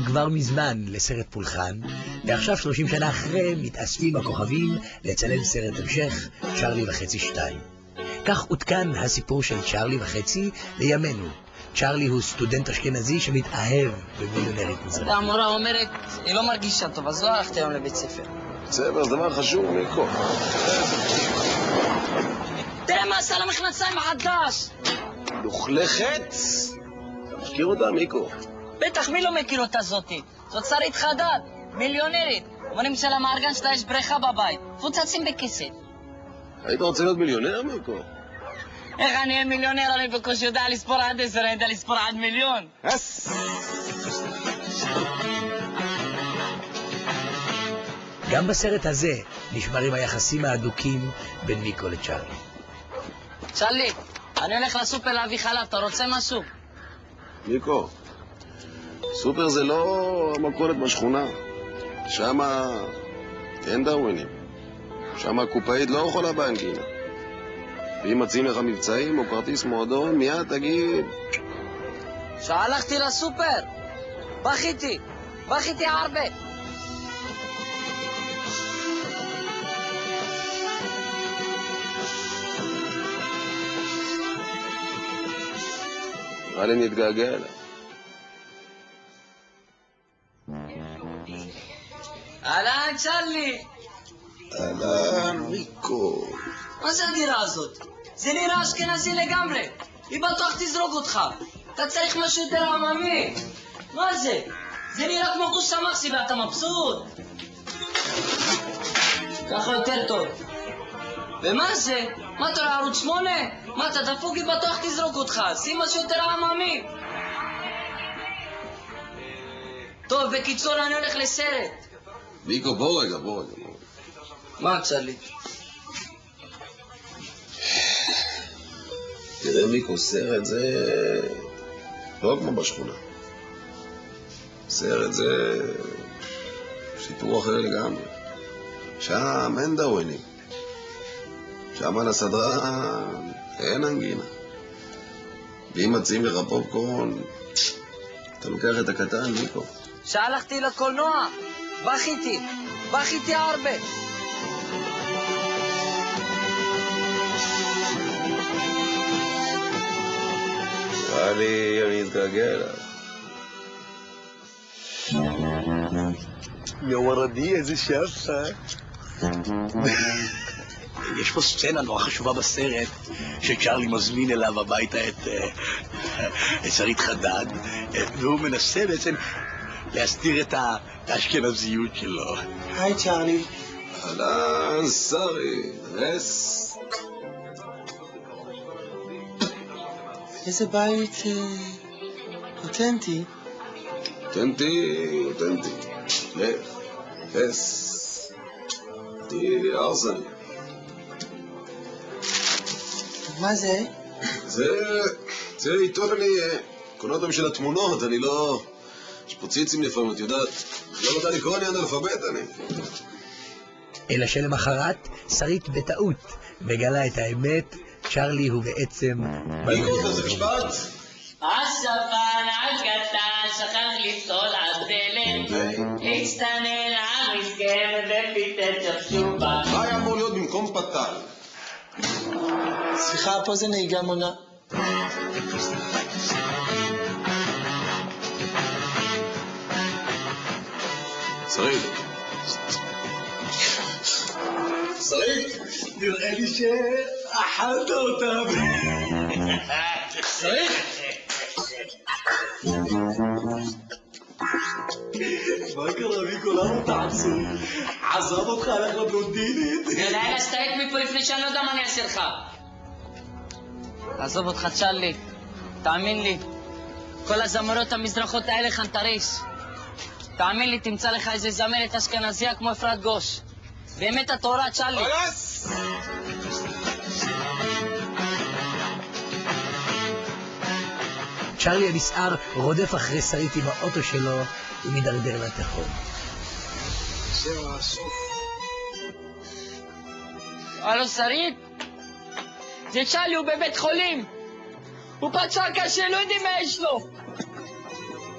כבר מזמן לסרט פולחן, ועכשיו 30 שנה אחרי מתאספים הכוכבים לצלם סרט המשך, צ'רלי וחצי 2. כך עודכן הסיפור של צ'רלי וחצי לימינו. צ'רלי הוא סטודנט אשכנזי שמתאהב במיליונרית מזרחית. המורה אומרת, היא לא מרגישה טוב, אז לא הלכתי היום לבית ספר. בסדר, זה דבר חשוב, מיקו. תראה מה עשה למכנסיים החדש! לוכלכת? אתה מכיר אותה, מיקו? בטח, מי לא מכיר אותה זאתי? זאת שרית חדד, מיליונרית. אומרים שלמארגן שלה יש בריכה בבית. פוצצים בכסף. היית רוצה להיות מיליונר, מיקו? איך אני אהיה מיליונר? אני בקושי יודע לספור עד 10, אני יודע לספור עד מיליון. גם בסרט הזה נשמרים היחסים ההדוקים בין מיקו לצ'רלי. צ'רלי, אני הולך לסופר להביא חלב, אתה רוצה משהו? מיקו, סופר זה לא המכולת בשכונה. שמה אין דרווינים. שמה הקופאית לא יכולה באנגינה. ואם מציעים לך מבצעים או כרטיס מועדון, מיד תגיד... שהלכתי לסופר, בכיתי הרבה. נראה לי נתגעגע אליי. אהלן, צ'רלי. אהלן, מיקו. מה זה הדירה הזאת? זה נראה אשכנזי לגמרי. היא בטוח תזרוק אותך. אתה צריך משהו יותר עממי. מה זה? זה נראה כמו קוסה מקסי ואתה מבסוט. ככה יותר טוב. ומה זה? מה אתה רואה ערוץ 8? מה אתה דפוק? היא בטוח תזרוק אותך. שים משהו יותר עממי. טוב, בקיצור אני הולך לסרט. מיקו, בוא רגע. מה, צ'רלי? תראה, מיקו, סרט זה לא כמו בשכונה. סרט זה סיפור אחר לגמרי. שם אין דרווינים. שם על הסדרן אין אנגינה. ואם מציעים לך פופקורן, אתה לוקח את הקטן, מיקו. שהלכתי לקולנוע, בכיתי הרבה. נראה לי אני אתגעגע אליו. יורדי, איזה שפה. יש פה סצנה נורא חשובה בסרט, שצ'רלי מזמין אליו הביתה את שרית חדד, והוא מנסה בעצם להסתיר את האשכנזיות שלו. היי, צ'רלי. אהלן, שרי, רס. איזה בית אותנטי. אותנטי. לב, רס. תהי ארסני. מה זה? זה עיתון, אני קונה אותם של התמונות, אני לא... יש פה ציצים לפעמים, את יודעת, לא יודע לקרוא, אני אנאלפבית, אני. אלא שלמחרת, שרית בטעות מגלה את האמת, צ'רלי הוא בעצם... מיקו, זה משפט? השפן הקטן שכח לפתול עד דלת, הצטנן המסכן ופיתת שפשופה. מה היה אמור להיות במקום פתל? סליחה, פה זה נהיגה מונה. שרית, נראה לי שאכלת אותם. שרית? מה קרה, מיקו? למה אתה עצוב? עזב אותך, הלך לבלונדינית. יודע להסתייק מפה לפני שאני לא יודע מה אני אעשה לך. עזוב אותך, צ'רלי. תאמין לי, כל הזמרות המזרחות האלה חנטריס. תאמין לי, תמצא לך איזה זמרת אשכנזיה כמו אפרת גוש. באמת התורה, צ'רלי. צ'רלי הנסער רודף אחרי שרית עם האוטו שלו ומדרדר לתהום. זהו הסוף. הלו, שרית? זה צ'רלי, הוא בבית חולים. הוא פצוע קשה, לא יודעים מה יש לו.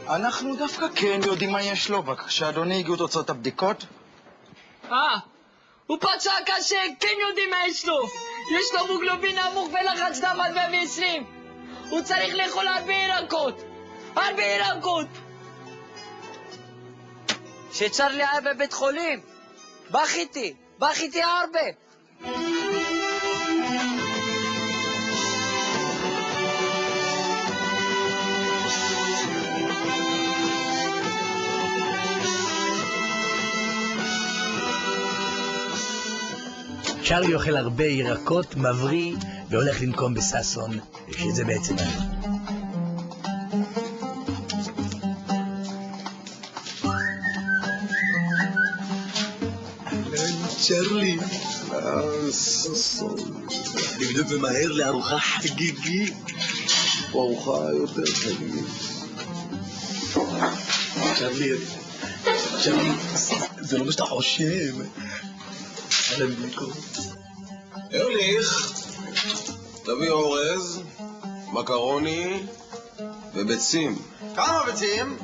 אנחנו דווקא כן יודעים מה יש לו, בבקשה, אדוני, הגיעו תוצאות הבדיקות. הוא פצע קשה, כן יודעים מה יש לו. יש לו מוגלובין נמוך ולחץ דם עד 120. הוא צריך לאכול הרבה ירקות. הרבה ירקות. שצ'רלי היה בבית חולים. בכיתי הרבה. צ'רלי אוכל הרבה ירקות, מבריא, והולך לנקום בססון, שזה בעצם אני. צ'רלי, ססון. נבדוק ומהר לארוחה חגיגית. ארוחה יותר חגיגית. צ'רלי, זה לא מה שאתה חושב. סלם מיקו. ארליך, תביא אורז, מקרוני וביצים. כמה ביצים?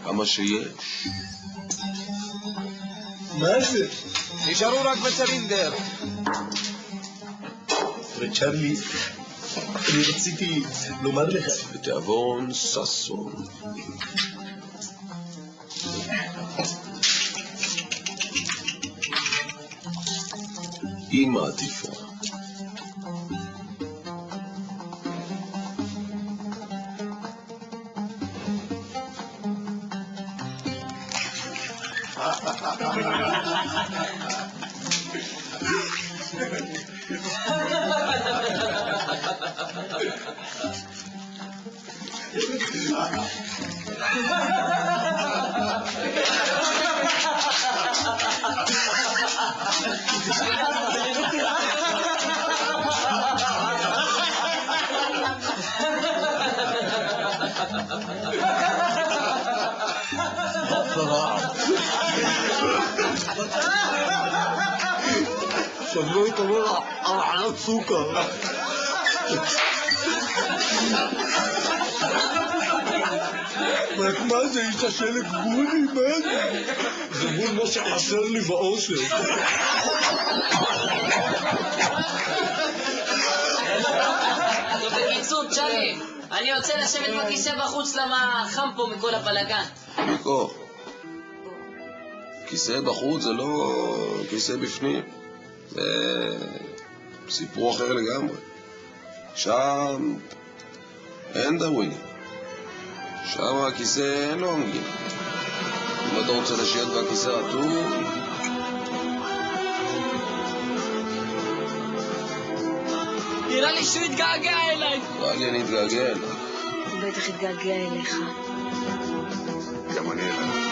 כמה שיש. מה זה? נשארו רק בצלינדר. צ'רלי, אני רציתי לומר לך. בתיאבון ססון. אמא עטיפה. שמעו את אומר הרענת סוכר. רק מה זה איש השלג גבולי? מה זה? זה מול מה שחסר לי באוסף. טוב, בקיצור, צ'רלי, אני רוצה לשבת בכיסא בחוץ למה חם פה מכל הבלגן. מיקו, כיסא בחוץ זה לא כיסא בפנים. זה סיפור אחר לגמרי. שם אין דרווינים. שם הכיסא אין לו אנגין. אם אתה רוצה לשבת בכיסא רטוב, נראה לי שהוא התגעגע אליי. נראה לי אני אתגעגע אליך. הוא בטח התגעגע אליך. גם אני אליך.